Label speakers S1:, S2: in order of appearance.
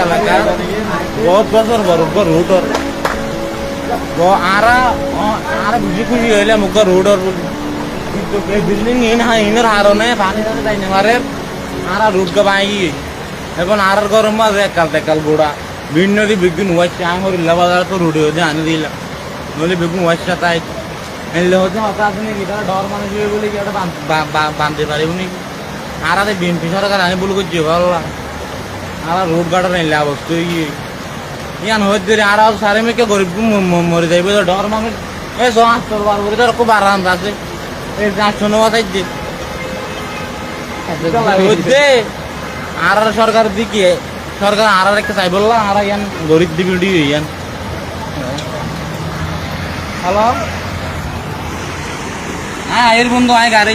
S1: এলাকা বহুত বছর বরফ রুটর আর বুঝি খুশি হইলে মুখ রুটর বিল্ডিং ইনের হারনে পানি যাই নেমারে আর রুট কে বাই এখন আর গরম মাঝে একাল টেকাল গোড়া ভিন্ন দি বেগুন ওয়াইছে আঙুরিল্লা বাজার তো রুটে হতে আনি দিলাম নইলে বেগুন ওয়াইছে তাই এলে হচ্ছে হঠাৎ নাকি তারা ডর মানুষ বলে কি ওটা বাঁধতে পারিব নাকি আর বিএনপি সরকার আমি বলে করছি ভালো আর রোড গাটার নিলে অবস্থা ইয়ান হচ্ছে আর সারে মেয়ে গরিব মরে যাইবে ডর মানুষ এই সমাজ চলবার বলে তার খুব আরাম আছে এই 500 বাতাই দে আর সরকার দিকে সরকার আর একটা চাই বললাম আর ইয়ান গরিব দিবি ইয়ান হ্যালো হ্যাঁ এর বন্ধু আয় গাড়ি